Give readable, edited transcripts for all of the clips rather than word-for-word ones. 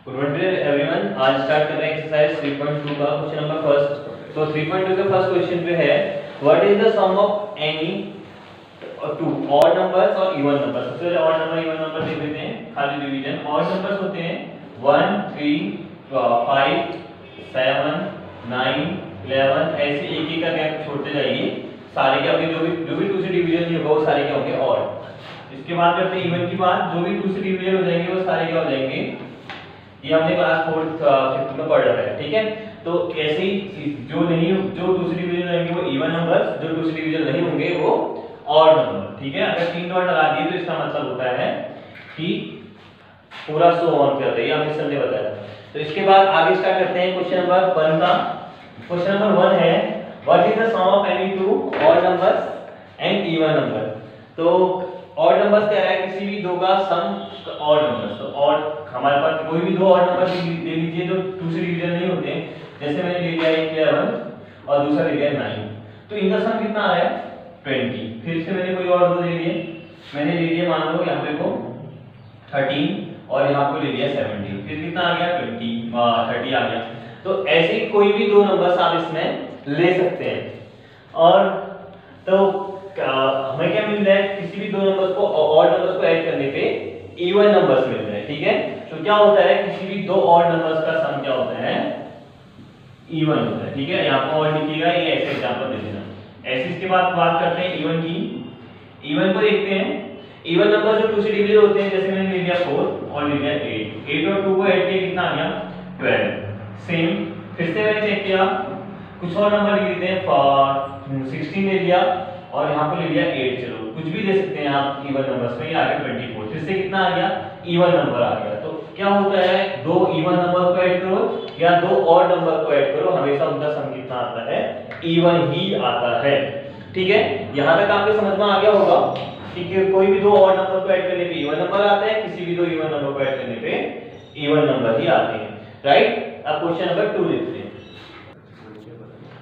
Good morning everyone. आज start कर रहे हैं एक्सरसाइज 3.2 का क्वेश्चन नंबर फर्स्ट। तो 3.2 के फर्स्ट क्वेश्चन पे है what is the sum of any two odd numbers और इवन नंबर्स। सबसे पहले ऑड नंबर इवन नंबर देख लेते हैं, खाली डिवीजन। ऑड नंबर्स होते हैं 1 3 5 7 9 11, ऐसे एक एक का गैप छोड़ते जाइए। सारे के अपने जो भी टू से डिवीजन नहीं होगा वो सारे क्या होंगे ऑड। इसके बाद करते हैं इवन की बात। जो भी टू से डिवीजन हो जाएंगे वो सारे क्या हो जाएंगे, ये हमने क्लास 4th 5th में पढ़ रखा है, ठीक है। तो ऐसे ही जो दूसरी डिवीजन रहेंगे वो इवन नंबर्स, जो दूसरी डिवीजन नहीं होंगे वो ऑड नंबर, ठीक है। अगर 3 डॉट लगा दिए तो इसका मतलब होता है कि पूरा सो ऑन करते हैं, ये हमने सर ने बताया। तो इसके बाद आगे स्टार्ट करते हैं क्वेश्चन नंबर 1 का। क्वेश्चन नंबर 1 है what is the sum of any two odd numbers and even number. तो ऑड नंबर्स कह रहा है किसी भी दो का सम ऑड नंबर्स। तो ऑड हमारे पास कोई भी दो ऑड नंबर ले लीजिए जो दूसरी डिवीजन नहीं होते, जैसे मैंने ले लिया एक 11 और दूसरा ले लिया 9, तो इनका सम कितना आ रहा है 20। फिर से मैंने कोई और दो ले लिए, मैंने ले लिया मान लो यहाँ पे को 13 और यहाँ को ले लिया 17, फिर कितना आ गया 30 आ गया। तो ऐसे कोई भी दो नंबर्स आप इसमें ले सकते हैं। और तो हमें क्या मिल रहा है, किसी भी दो नंबर्स को ऑड नंबर्स को ऐड करने पे इवन नंबर्स मिल रहे हैं, ठीक है। तो क्या होता है किसी भी दो ऑड नंबर्स का सम क्या होता है, इवन होता है, ठीक है। यहाँ पर ऑड लिखिएगा, ये ऐसे एग्जांपल दे देना। ऐसे इसके बाद बात करते हैं इवन की। इवन को देखते हैं, इवन नंबर जो टू से डिवीजन होते हैं, जैसे मैंने ले लिया 4 और ले लिया 8 और 2 को ऐड किया कितना आ गया 12। सेम फिर से मैंने चेक किया, कुछ और नंबर ले लेते हैं 16 ले लिया और यहाँ पे ले लिया 8, चलो कुछ भी ले सकते हैं आप इवन नंबर्स में। ये आ गया 24, फिर से कितना आ गया इवन नंबर आ गया। तो क्या होता है, दो इवन नंबर को ऐड करो या दो ऑड नंबर को ऐड करो, हमेशा उनका सम कितना आता है, इवन ही आता है, ठीक है। यहाँ तक आपके समझ में आ गया होगा कि कोई भी दो ऑड नंबर को ऐड करने पे इवन नंबर आता है, किसी भी दो इवन नंबर को ऐड करने पे इवन नंबर ही आते हैं, राइट। अब क्वेश्चन नंबर 2 देखते हैं।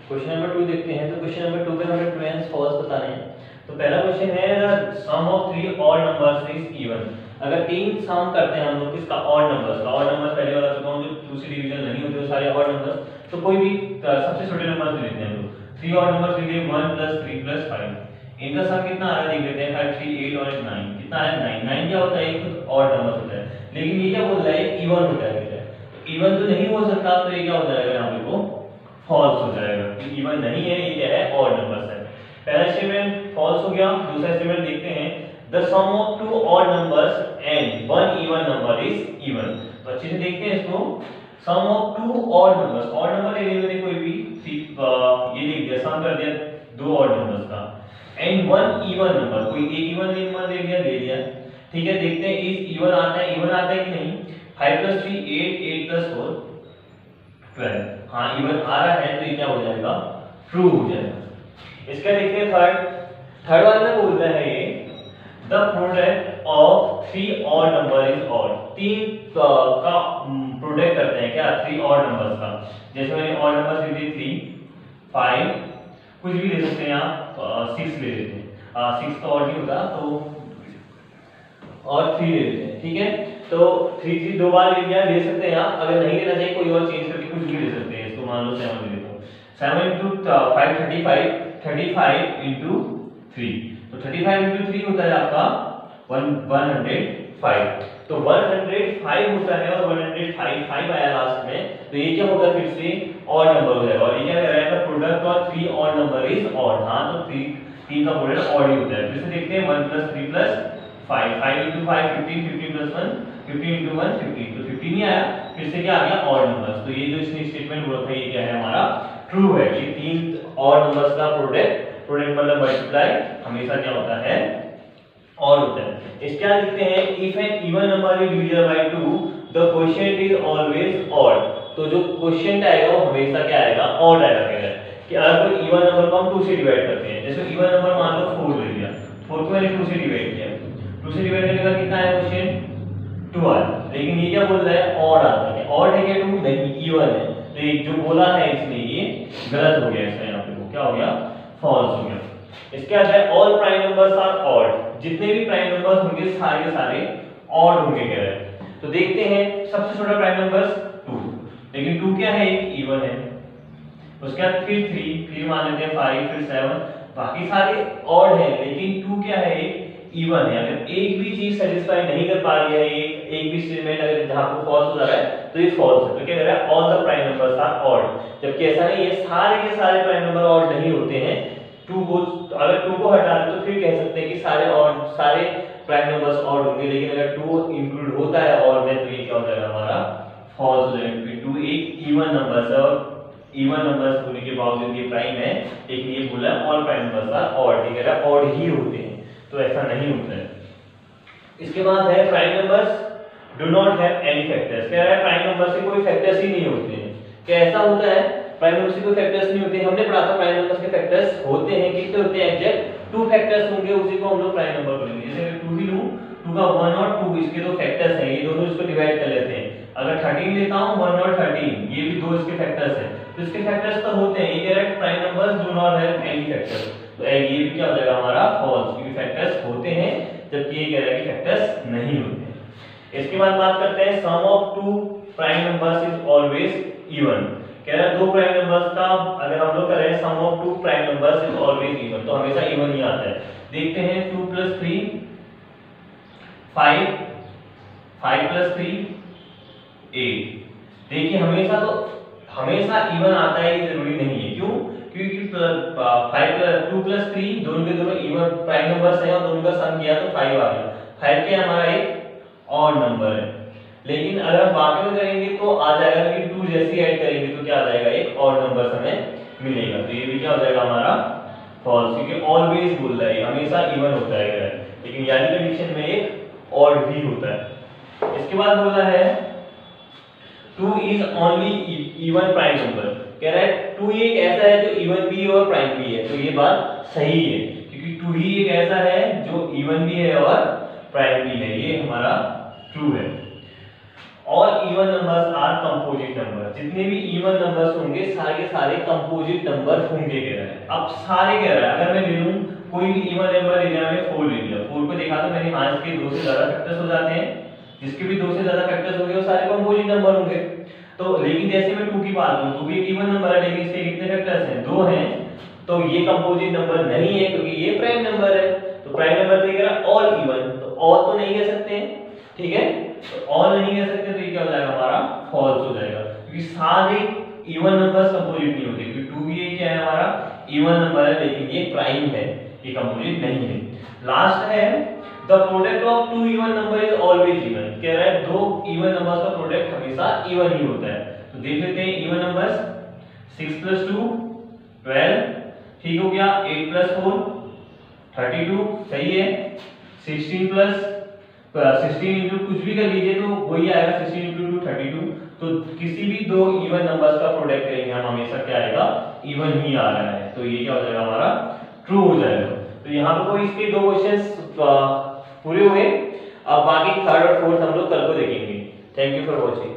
क्वेश्चन नंबर 2 देखते हैं। तो क्वेश्चन नंबर 2 पे हमें ट्रू एंड फॉल्स बताने हैं। तो पहला क्वेश्चन है sum of 3 odd numbers is even. अगर 3 सम करते हैं हम लोग किसका, ऑड नंबर्स का। ऑड नंबर्स पहले बता चुका हूं, जो दूसरी डिवीजन नहीं होते वो सारे ऑड नंबर्स। तो कोई भी सबसे छोटे नंबर ले लेते हैं हम लोग, 3 ऑड नंबर्स ले लिए 1 + 3 + 5, इनका सम कितना आ रहा है देख लेते हैं। 5 3 8 और 9 कितना है 9। 9 क्या होता है, एक ऑड नंबर होता है, लेकिन ये क्या बोल रहा है इवन होता है। इवन तो नहीं हो सकता, तो ये क्या हो जाएगा यहाँ पे को फॉल्स हो जाएगा, कि इवन नहीं है, ये क्या है ऑड नंबर्स है। पहला स्टेटमेंट फॉल्स हो गया। दूसरा स्टेटमेंट देखते हैं the sum of two odd numbers and one even number is even. तो अच्छे से देखते हैं इसको। Sum of two odd numbers, odd number ले लिया कोई भी, ये लिख दिया, सम कर दिया दो ऑड नंबर्स का, एंड वन इवन नंबर, कोई एक इवन नंबर ले लिया, ठीक है। देखते हैं इज इवन आता है, इवन आता है कि नहीं। 5 + 3 8 8 + 4 12, हाँ इवन आ रहा है, तो ये क्या हो जाएगा ट्रू हो जाएगा। इसका देखते हैं थर्ड वाले में बोल रहा है ये the product of 3 odd number is odd. 3 का प्रोडक्ट करते हैं क्या 3 ऑड नंबर्स का। जैसे मैंने ऑड नंबर्स ले लिए 3 5, कुछ भी ले सकते हैं आप, 6 ले लेते हैं, 6 तो ऑड नहीं होता, तो और 3 ले लेते हैं, ठीक है। तो 3 दो बार ले लिया, ले सकते हैं आप। अगर नहीं लेना चाहिए कोई और चेंज करके कुछ भी ले सकते हैं। इसको मान लो 7 ले लेता हूं, 7 × 5 35 × 3, तो 35 × 3 होता है आपका 105। तो 105 होता है और 105 आया लास्ट में, तो ये क्या होगा फिर से ऑड नंबर हो जाएगा। और ये क्या कह रहा है, product of 3 odd number is odd. हाँ, तो 3 का प्रोडक्ट ऑड ही होता है। फिर से देखते हैं 1 + 3 + 5 5 × 5 15 15 + 1 15 × 1 15, तो 15 नहीं आया, फिर से क्या आ गया ऑड नंबर्स। तो ये जो इसने स्टेटमेंट बोला था ये क्या है हमारा ट्रू है कि 3 ऑड नंबर्स का प्रोडक्ट मतलब मल्टीप्लाई हमेशा क्या होता है ऑड होता है। इसके बाद लिखते हैं if an even number is divisible by 2 the quotient is always odd. तो जो क्वोशिएंट आएगा वो हमेशा क्या आएगा ऑड आएगा। कह रहा है कि अगर कोई इवन नंबर को हम 2 से डिवाइड करते हैं, जैसे इवन नंबर मान लो 4 ले लिया, 4 को मैंने 2 से डिवाइड किया, 2 से डिवाइड करने का कितना है क्वोशिएंट 2 आया, लेकिन ये क्या बोल रहा है ऑड आता है। ऑड है क्या 2 नहीं, इवन है। तो ये जो बोला है इसने ये गलत हो गया, इसका यहाँ पे क्या हो गया फॉल्स हो गया। इसके बाद है all prime numbers are odd. जितने भी प्राइम नंबर्स होंगे सारे के सारे ऑड होंगे कह रहे हैं। तो देखते हैं सबसे छोटा प्राइम नंबर 2, लेकिन 2 क्या है, एक इवन है। उसके बाद फिर 3, फिर मान लेते हैं 5, फिर 7, बाकी सारे ऑड हैं, लेकिन 2 क्या है, एक इवन है। अगर एक भी चीज सेटिस्फाई नहीं कर पा रही है, एक भी स्टेटमेंट अगर जहां पर फॉल्स हो जा रहा है तो ये फॉल्स है। तो क्या कह रहा है, all the prime numbers are odd, जबकि ऐसा नहीं है, सारे के सारे प्राइम नंबर ऑड नहीं होते हैं। 2 को अगर 2 को हटा दे तो फिर कह सकते हैं कि सारे प्राइम नंबर्स ऑड होंगे, लेकिन अगर 2 इंक्लूड होता है ऑड में तो ये क्या हो जाएगा, हमारा फॉल्स हो जाएगा, क्योंकि 2 एक इवन नंबर है और इवन नंबर्स होने के बावजूद ये प्राइम है, लेकिन ये बोला all prime numbers are odd, ये कह रहा है ऑड ही होते हैं, तो ऐसा नहीं होता है। इसके बाद है prime numbers do not have any factors, कह रहा है प्राइम नंबर से कोई फैक्टर्स ही नहीं होते हैं। क्या ऐसा होता है, प्राइम नंबर से कोई फैक्टर्स नहीं होते। हमने पढ़ा था प्राइम नंबर्स के फैक्टर्स होते हैं, कितने होते हैं, एग्जैक्ट 2 फैक्टर्स होंगे, उसी को हम लोग प्राइम नंबर बोलेंगे। जैसे 2 ही लूं, 2 का 1 और 2 इसके दो फैक्टर्स हैं, ये दोनों इसको डिवाइड कर लेते हैं। अगर 13 लेता हूं, 1 और 13 ये भी दो इसके फैक्टर्स हैं, तो इसके फैक्टर्स तो होते हैं। ये कह रहा है prime numbers do not have any factors, तो ये भी क्या हो जाएगा हमारा फॉल्स, क्योंकि फैक्टर्स होते हैं, जबकि ये कह रहा है कि फैक्टर्स नहीं होते हैं। इसके बाद बात करते हैं sum of 2 prime numbers is always even, कह रहा है 2 प्राइम नंबर्स का अगर हम लोग करें sum of 2 prime numbers is always even, तो हमेशा इवन ही आता है। देखते हैं 2 + 3 5, 5 + 3 8, देखिए हमेशा इवन आता है, ये जरूरी नहीं है। क्यों, क्योंकि 2 + 3 दोनों के दोनों इवन प्राइम नंबर्स हैं और दोनों का सम किया तो 5 आ गया। 5 क्या हमारा एक ऑड नंबर है, लेकिन अगर हम बाकी में करेंगे तो आ जाएगा कि 2 जैसे ऐड करेंगे तो क्या आ जाएगा, एक ऑड नंबर हमें मिलेगा, तो ये भी क्या हो जाएगा हमारा फॉल्स, क्योंकि ऑलवेज बोल रहा है हमेशा इवन होता है, लेकिन यानी कंडीशन में एक ऑड भी होता है। इसके बाद बोल रहा है 2 is only even prime number, कह रहा है 2 एक ऐसा है जो इवन भी है और प्राइम भी है, तो ये बात सही है, क्योंकि 2 ही एक ऐसा है जो इवन भी है और प्राइम भी है, ये हमारा ट्रू है। All even numbers are composite number, जितने भी इवन नंबर्स होंगे सारे के सारे कंपोजिट नंबर होंगे, कह रहा है। अब सारे कह रहा है, अगर मैं ले लूं कोई भी इवन नंबर ले लिया, मैंने 4 ले लिया, 4 को देखा तो मैंने हाँ इसके 2 से ज्यादा फैक्टर्स हो जाते हैं, जिसके भी 2 से ज्यादा फैक्टर्स होंगे वो सारे कंपोजिट नंबर होंगे। तो लेकिन जैसे मैं 2 की बात करूं, 2 भी एक इवन नंबर है, लेकिन इसके कितने फैक्टर्स हैं, 2 हैं, तो ये कंपोजिट नंबर नहीं है, क्योंकि ये प्राइम नंबर है। तो प्राइम नंबर पे कह रहा है ऑल इवन, तो ऑल तो नहीं कह सकते हैं, ठीक है, तो ऑल नहीं कह सकते, तो ये क्या हो जाएगा हमारा फॉल्स हो जाएगा, क्योंकि सारे इवन नंबर्स कंपोजिट नहीं होते, क्योंकि 2 भी क्या है हमारा इवन नंबर है, लेकिन ये प्राइम है, ये कंपोजिट नहीं है। लास्ट है the product of 2 even number is always even, कह रहा है 2 इवन नंबर्स का प्रोडक्ट हमेशा इवन ही होता है। तो देख लेते हैं इवन नंबर्स 6 + 2 12, ठीक हो गया, 8 + 4 32, सही है, 16 इंटू कुछ भी कर लीजिए तो वही आएगा, 16 इंटू 2 32, तो किसी भी 2 इवन नंबर्स का प्रोडक्ट करेंगे हम हमेशा क्या आएगा, इवन ही आ रहा है, तो ये क्या हो जाएगा हमारा ट्रू हो जाएगा। तो यहाँ पे कोई इसके 2 क्वेश्चंस पूरे हुए, अब बाकी 3rd और 4th हम लोग कल को देखेंगे। Thank you for watching.